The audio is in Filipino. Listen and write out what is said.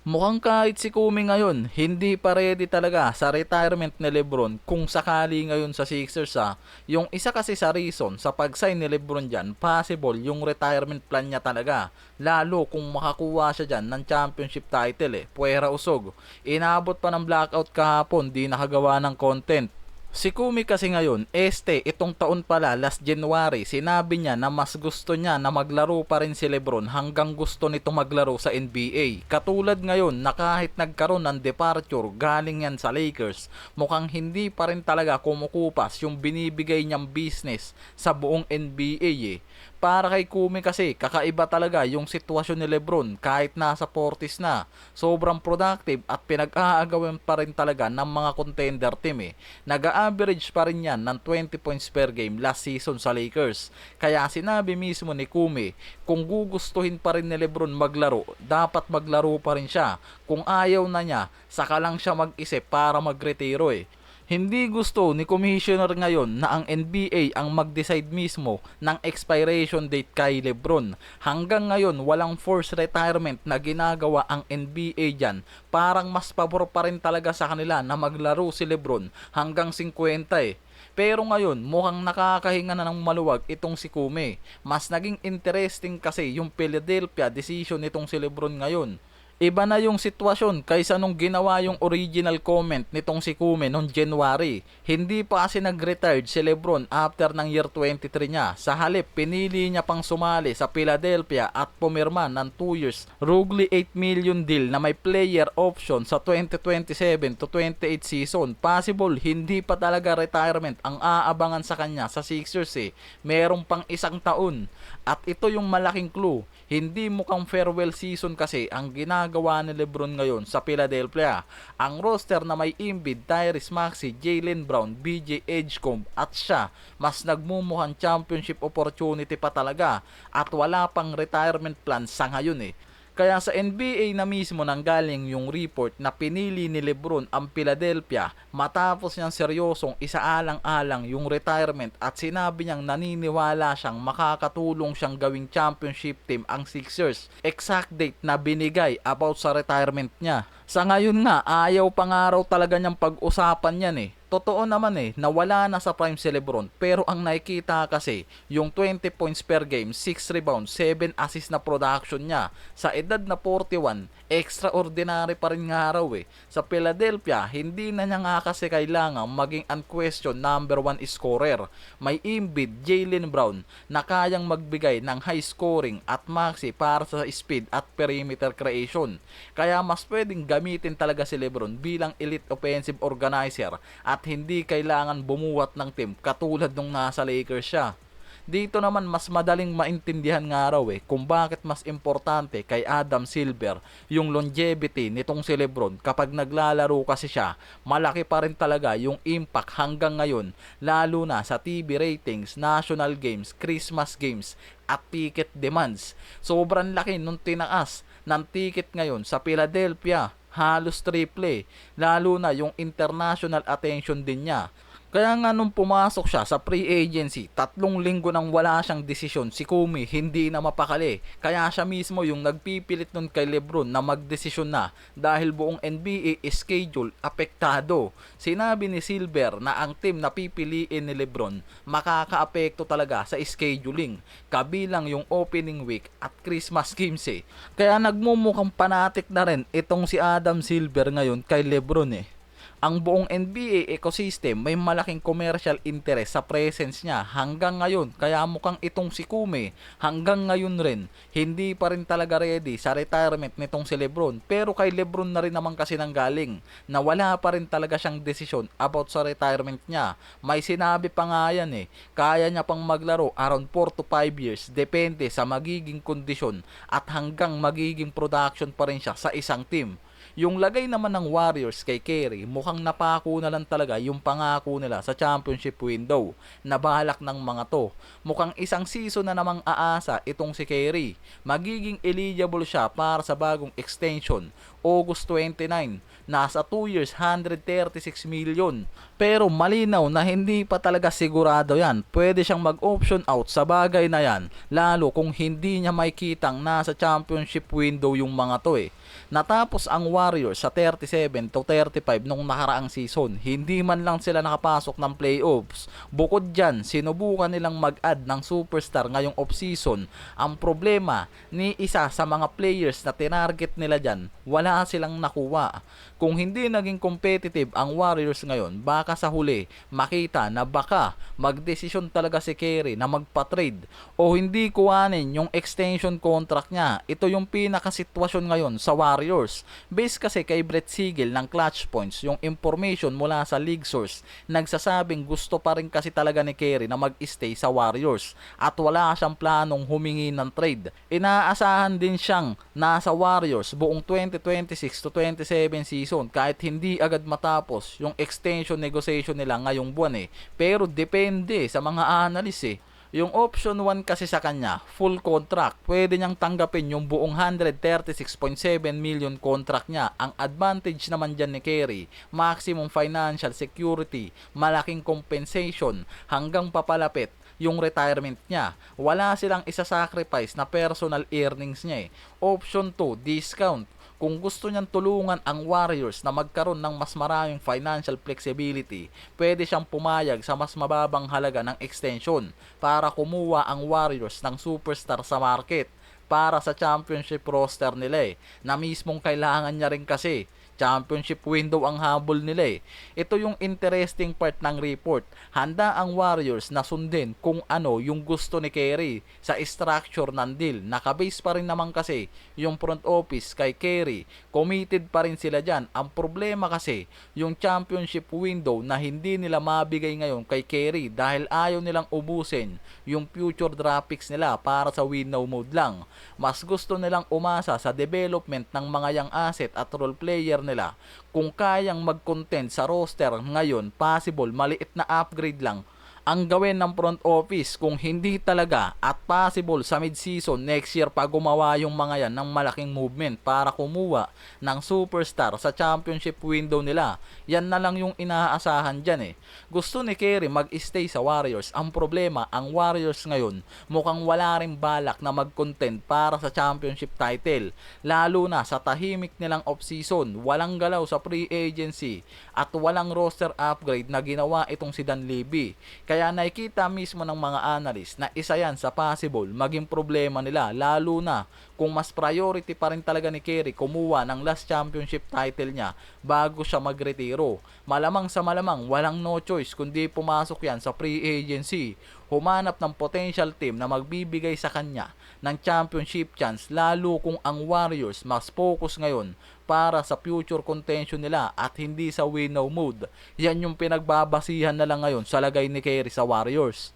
Mukhang kahit si Kumi ngayon, hindi pa ready talaga sa retirement ni Lebron kung sakali ngayon sa Sixers Yung isa kasi sa reason sa pag-sign ni Lebron dyan, possible yung retirement plan niya talaga. Lalo kung makakuha siya dyan ng championship title puwera usog. Inabot pa ng blackout kahapon, di nakagawa ng content. Si Kumi kasi ngayon, itong taon pala, last January, sinabi niya na mas gusto niya na maglaro pa rin si Lebron hanggang gusto nito maglaro sa NBA. Katulad ngayon na kahit nagkaroon ng departure galing yan sa Lakers, mukhang hindi pa rin talaga kumukupas yung binibigay niyang business sa buong NBA. Para kay Kumi kasi, kakaiba talaga yung sitwasyon ni Lebron kahit nasa 40s na. Sobrang productive at pinag-aagawan pa rin talaga ng mga contender team. Nag-average pa rin yan ng 20 points per game last season sa Lakers. Kaya sinabi mismo ni Kumi, kung gugustuhin pa rin ni Lebron maglaro, dapat maglaro pa rin siya. Kung ayaw na niya, saka lang siya mag-isip para magretiro. Hindi gusto ni Commissioner ngayon na ang NBA ang mag-decide mismo ng expiration date kay Lebron. Hanggang ngayon walang forced retirement na ginagawa ang NBA dyan. Parang mas pabor pa rin talaga sa kanila na maglaro si Lebron hanggang 50. Pero ngayon, mukhang nakakahinga na ng maluwag itong si Kumi. Mas naging interesting kasi yung Philadelphia decision nitong si Lebron ngayon. Iba na yung sitwasyon kaysa nung ginawa yung original comment nitong si Kume noong January. Hindi pa kasi nag-retired si Lebron after ng year 23 niya. Sa halip, pinili niya pang sumali sa Philadelphia at pumirma ng 2 years rugly 8 million deal na may player option sa 2027 to 28 season. Possible hindi pa talaga retirement ang aabangan sa kanya sa Sixers. Merong pang isang taon. At ito yung malaking clue. Hindi mukhang farewell season kasi ang ginagawa ni Lebron ngayon sa Philadelphia. Ang roster na may Embiid, Tyrese Maxey, Jaylen Brown, BJ Edgecombe at siya, mas nagmumukhang championship opportunity pa talaga at wala pang retirement plan sa ngayon. Kaya sa NBA na mismo nanggaling yung report na pinili ni Lebron ang Philadelphia matapos niyang seryosong isaalang-alang yung retirement at sinabi niyang naniniwala siyang makakatulong siyang gawing championship team ang Sixers. Exact date na binigay about sa retirement niya. Sa ngayon nga, ayaw pa nga raw talaga niyang pag-usapan yan. Totoo naman na wala na sa prime si Lebron, pero ang nakikita kasi yung 20 points per game, 6 rebounds, 7 assists na production niya. Sa edad na 41, extraordinary pa rin nga raw. Sa Philadelphia, hindi na niya nga kasi kailangan maging unquestioned number 1 scorer. May Embiid, Jaylen Brown na kayang magbigay ng high scoring at maxi para sa speed at perimeter creation. Kaya mas pwedeng gamitin talaga si Lebron bilang elite offensive organizer at hindi kailangan bumuwat ng team katulad nung nasa Lakers siya. Dito naman mas madaling maintindihan nga raw kung bakit mas importante kay Adam Silver yung longevity nitong si Lebron kapag naglalaro kasi siya. Malaki pa rin talaga yung impact hanggang ngayon, lalo na sa TV ratings, national games, Christmas games at ticket demands. Sobrang laki nung tinaas ng ticket ngayon sa Philadelphia, halos triple, lalo na yung international attention din niya. Kaya nga nung pumasok siya sa free agency, 3 linggo nang wala siyang desisyon, si Kumi hindi na mapakali. Kaya siya mismo yung nagpipilit nun kay Lebron na magdesisyon na dahil buong NBA schedule apektado. Sinabi ni Silver na ang team na pipiliin ni Lebron makakaapekto talaga sa scheduling, kabilang yung opening week at Christmas games. Kaya nagmumukhang panatik na rin itong si Adam Silver ngayon kay Lebron. Ang buong NBA ecosystem may malaking commercial interest sa presence niya hanggang ngayon. Kaya mukhang itong si Kumi hanggang ngayon rin hindi pa rin talaga ready sa retirement nitong si Lebron. Pero kay Lebron na rin naman kasi nanggaling na wala pa rin talaga siyang desisyon about sa retirement niya. May sinabi pa nga yan kaya niya pang maglaro around 4 to 5 years depende sa magiging kondisyon at hanggang magiging production pa rin siya sa isang team. Yung lagay naman ng Warriors kay Curry, mukhang napako na lang talaga yung pangako nila sa championship window na balak ng mga to. Mukhang isang season na namang aasa itong si Curry. Magiging eligible siya para sa bagong extension, August 29. Nasa 2 years, 136 million. Pero malinaw na hindi pa talaga sigurado yan. Pwede siyang mag-option out sa bagay na yan, lalo kung hindi niya makikitang nasa championship window yung mga to. Natapos ang Warriors sa 37-35 nung nakaraang season. Hindi man lang sila nakapasok ng playoffs. Bukod dyan, sinubukan nilang mag-add ng superstar ngayong off-season. Ang problema, ni isa sa mga players na tinarget nila dyan, wala silang nakuha. Kung hindi naging competitive ang Warriors ngayon, baka sa huli makita na baka magdesisyon talaga si Kerry na magpa-trade o hindi kuhanin yung extension contract niya. Ito yung pinakasitwasyon ngayon sa Warriors. Based kasi kay Brett Siegel ng Clutch Points, yung information mula sa league source, nagsasabing gusto pa rin kasi talaga ni Kerry na mag-stay sa Warriors at wala siyang planong humingi ng trade. Inaasahan din siyang nasa Warriors buong 2026 to 27 season kahit hindi agad matapos yung extension negotiation nila ngayong buwan Pero depende sa mga analyst Yung option 1 kasi sa kanya, full contract. Pwede niyang tanggapin yung buong 136.7 million contract niya. Ang advantage naman dyan ni Kerry, maximum financial security, malaking compensation, hanggang papalapit yung retirement niya. Wala silang isa-sacrifice na personal earnings niya Option 2, discount. Kung gusto niyang tulungan ang Warriors na magkaroon ng mas maraming financial flexibility, pwede siyang pumayag sa mas mababang halaga ng extension para kumuha ang Warriors ng superstar sa market para sa championship roster nila na mismong kailangan niya rin kasi. Championship window ang habol nila Ito yung interesting part ng report. Handa ang Warriors na sundin kung ano yung gusto ni Kerry sa structure ng deal. Nakabase pa rin naman kasi yung front office kay Kerry. Committed pa rin sila dyan. Ang problema kasi yung championship window na hindi nila mabigay ngayon kay Kerry dahil ayaw nilang ubusin yung future draft picks nila para sa win now mode lang. Mas gusto nilang umasa sa development ng mga young asset at role player nila. Kung kayang mag-content sa roster ngayon, possible maliit na upgrade lang ang gawin ng front office kung hindi talaga at possible sa mid-season next year pa gumawa yung mga yan ng malaking movement para kumuha ng superstar sa championship window nila. Yan na lang yung inaasahan dyan Gusto ni Kerry mag-stay sa Warriors. Ang problema, ang Warriors ngayon mukhang wala rin balak na mag-contend para sa championship title. Lalo na sa tahimik nilang off-season, walang galaw sa free agency at walang roster upgrade na ginawa itong si Dunleavy. Kaya nakikita mismo ng mga analyst na isa yan sa possible maging problema nila, lalo na kung mas priority pa rin talaga ni Kerry kumuha ng last championship title niya bago siya magretiro. Malamang sa malamang walang no choice kundi pumasok yan sa free agency, humanap ng potential team na magbibigay sa kanya ng championship chance, lalo kung ang Warriors mas focus ngayon para sa future contention nila at hindi sa win now mode. Yan yung pinagbabasihan na lang ngayon sa lagay ni Kerry sa Warriors.